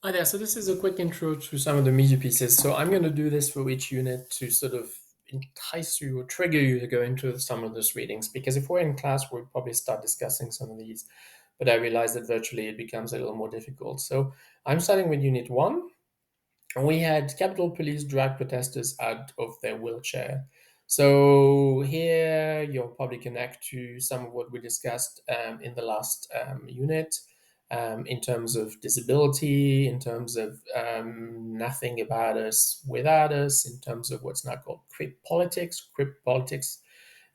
Hi there. So this is a quick intro to some of the media pieces. So I'm going to do this for each unit to sort of entice you or trigger you to go into some of those readings. Because if we're in class, we'll probably start discussing some of these. But I realize that virtually it becomes a little more difficult. So I'm starting with Unit 1. And we had Capitol Police drag protesters out of their wheelchair. So here you'll probably connect to some of what we discussed in the last unit in terms of disability, in terms of nothing about us without us, in terms of what's now called crip politics. Crip politics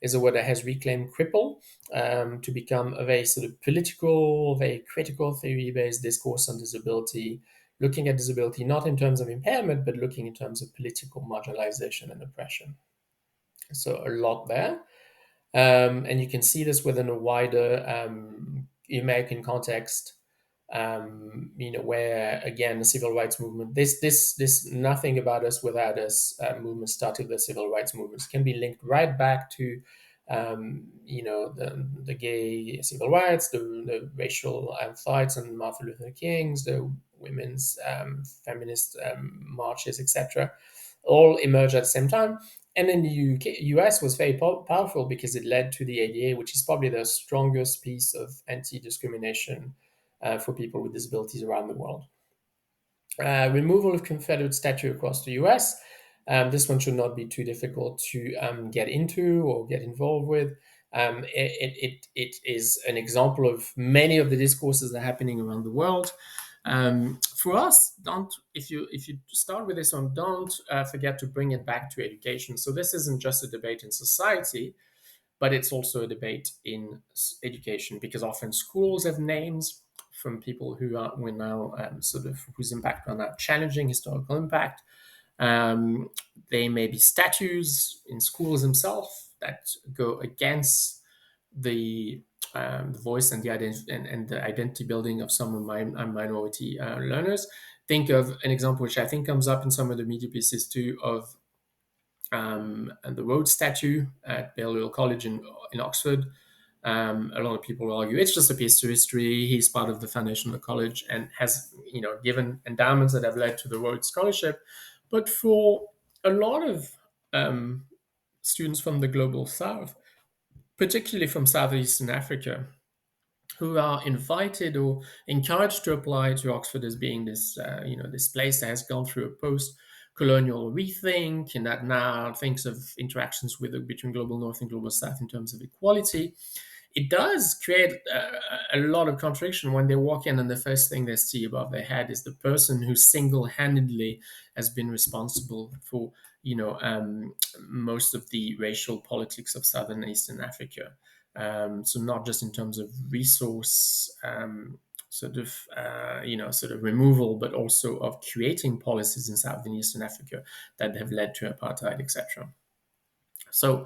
is a word that has reclaimed cripple to become a very sort of political, very critical theory-based discourse on disability, looking at disability not in terms of impairment, but looking in terms of political marginalization and oppression. So a lot there. And you can see this within a wider American context, where again the civil rights movement, this nothing about us without us movement started the civil rights movements can be linked right back to the gay civil rights, the racial fights and Martin Luther King's, the women's feminist marches, etc., all emerged at the same time. And then the US was very powerful because it led to the ADA, which is probably the strongest piece of anti-discrimination for people with disabilities around the world. Removal of Confederate statue across the US. This one should not be too difficult to get into or get involved with. It is an example of many of the discourses that are happening around the world. For us, don't if you start with this one, don't forget to bring it back to education. So this isn't just a debate in society, but it's also a debate in education because often schools have names from people who are we're now sort of whose impact are now challenging historical impact. Um, they may be statues in schools themselves that go against the voice and and the identity building of some of my minority learners. Think of an example which I think comes up in some of the media pieces too of and the Rhodes statue at Balliol College in Oxford. A lot of people argue it's just a piece to history. He's part of the foundation of the college and has, given endowments that have led to the Rhodes Scholarship. But for a lot of um, students from the global south, particularly from Southeastern Africa, who are invited or encouraged to apply to Oxford as being this, this place that has gone through a post-colonial rethink and that now thinks of interactions between global north and global south in terms of equality. It does create a lot of contradiction when they walk in and the first thing they see above their head is the person who single-handedly has been responsible for, most of the racial politics of Southern and Eastern Africa. So not just in terms of resource sort of removal, but also of creating policies in South and Eastern Africa that have led to apartheid, etc. So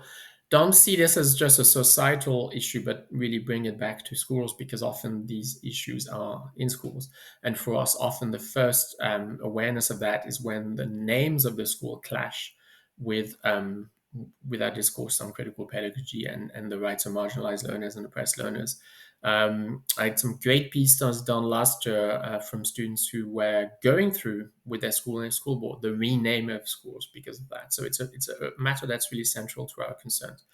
don't see this as just a societal issue, but really bring it back to schools because often these issues are in schools. And for us, often the first awareness of that is when the names of the school clash with our discourse on critical pedagogy and the rights of marginalized learners and oppressed learners. I had some great pieces done last year from students who were going through with their school and school board the rename of schools because of that. So it's a matter that's really central to our concerns.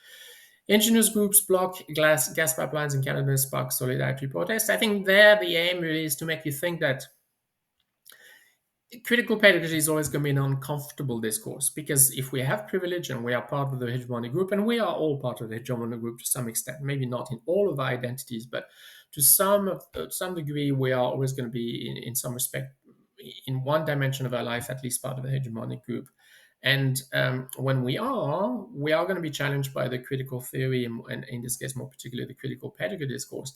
Indigenous groups block gas pipelines in Canada, spark solidarity protests. I think there the aim really is to make you think that critical pedagogy is always going to be an uncomfortable discourse because if we have privilege and we are part of the hegemonic group, and we are all part of the hegemonic group to some extent, maybe not in all of our identities, but to some degree, we are always going to be in some respect, in one dimension of our life, at least part of the hegemonic group. And when we are going to be challenged by the critical theory, and in this case, more particularly the critical pedagogy discourse,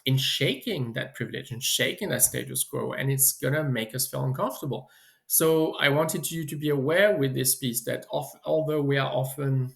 in shaking that privilege and shaking that status quo, and it's gonna make us feel uncomfortable. So I wanted you to be aware with this piece that although we are often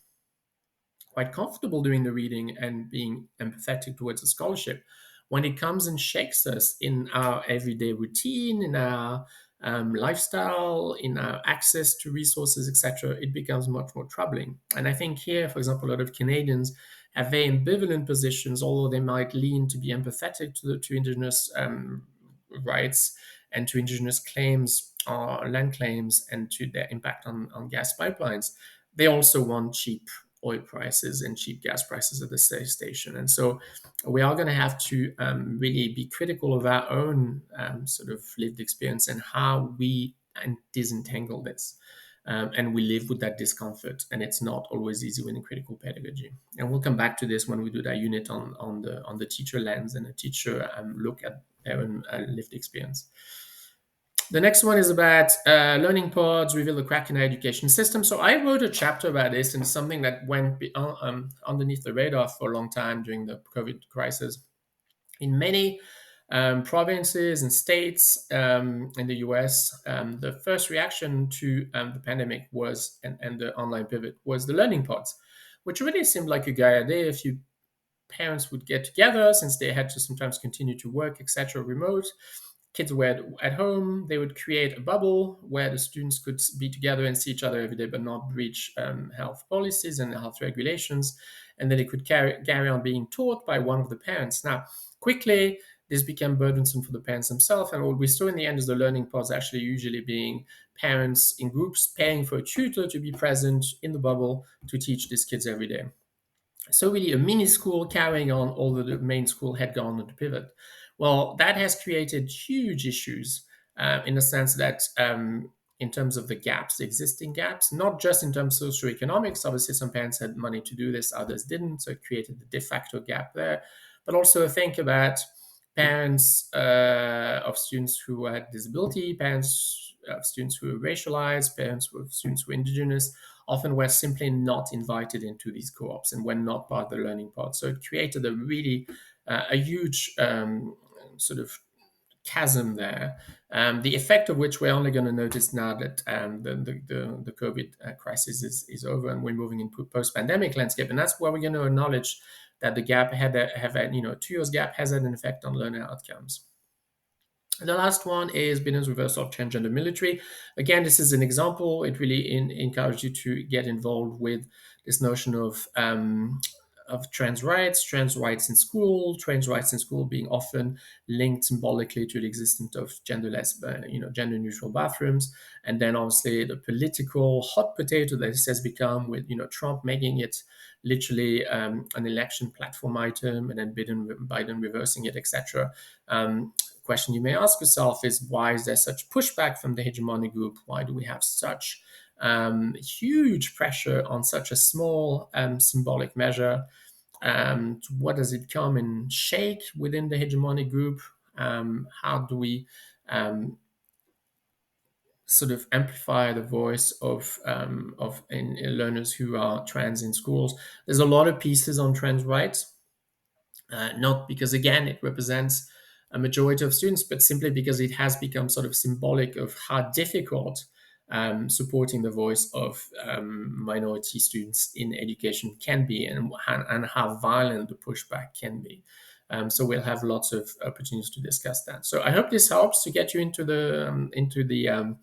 quite comfortable doing the reading and being empathetic towards the scholarship, when it comes and shakes us in our everyday routine, in our lifestyle, in our access to resources, etc., it becomes much more troubling. And I think here, for example, a lot of Canadians have very ambivalent positions, although they might lean to be empathetic to Indigenous rights. and to indigenous claims or land claims and to their impact on gas pipelines, they also want cheap oil prices and cheap gas prices at the station. And so we are going to have to really be critical of our own sort of lived experience and how we disentangle this. And we live with that discomfort, and it's not always easy within critical pedagogy. And we'll come back to this when we do that unit on the teacher lens and a teacher look at their own lived experience. The next one is about learning pods reveal the crack in our education system. So I wrote a chapter about this, and something that went underneath the radar for a long time during the COVID crisis. In many provinces and states in the US, the first reaction to the pandemic was, and the online pivot, was the learning pods, which really seemed like a good idea if you parents would get together since they had to sometimes continue to work, etc., remote. Kids were at home. They would create a bubble where the students could be together and see each other every day, but not breach health policies and health regulations. And then they could carry on being taught by one of the parents. Now, quickly, this became burdensome for the parents themselves. And what we saw in the end is the learning pods actually usually being parents in groups paying for a tutor to be present in the bubble to teach these kids every day. So really a mini school carrying on all that the main school had gone on to pivot. Well, that has created huge issues in the sense that in terms of the gaps, the existing gaps, not just in terms of socioeconomics. Obviously, some parents had money to do this, others didn't. So it created the de facto gap there. But also think about parents of students who had disability, parents of students who were racialized, parents of students who were indigenous, often were simply not invited into these co-ops and were not part of the learning pod. So it created a really a huge sort of chasm there, the effect of which we're only going to notice now that the COVID crisis is over and we're moving into post-pandemic landscape. And that's where we're going to acknowledge that the gap have had, 2 years gap has had an effect on learner outcomes. The last one is Biden's reversal of transgender military. Again, this is an example. It really encourages you to get involved with this notion of trans rights in school, being often linked symbolically to the existence of genderless, gender neutral bathrooms, and then obviously the political hot potato that this has become with Trump making it literally an election platform item, and then Biden reversing it, etc. Question you may ask yourself is, why is there such pushback from the hegemonic group? Why do we have such huge pressure on such a small symbolic measure? What does it come and shake within the hegemonic group? How do we sort of amplify the voice of learners who are trans in schools? There's a lot of pieces on trans rights, not because, again, it represents a majority of students, but simply because it has become sort of symbolic of how difficult supporting the voice of minority students in education can be, and how violent the pushback can be. So we'll have lots of opportunities to discuss that. So I hope this helps to get you into the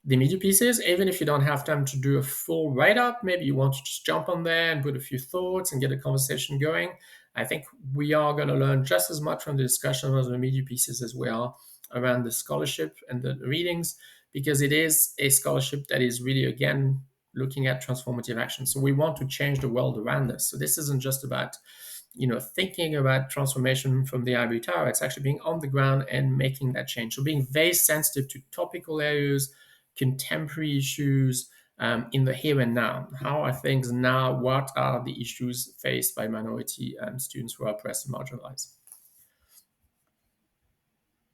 media pieces. Even if you don't have time to do a full write-up, maybe you want to just jump on there and put a few thoughts and get a conversation going. I think we are going to learn just as much from the discussion of the media pieces as we are around the scholarship and the readings, because it is a scholarship that is really, again, looking at transformative action. So we want to change the world around us. So this isn't just about thinking about transformation from the ivory tower. It's actually being on the ground and making that change. So being very sensitive to topical areas, contemporary issues, in the here and now. How are things now? What are the issues faced by minority students who are oppressed and marginalized?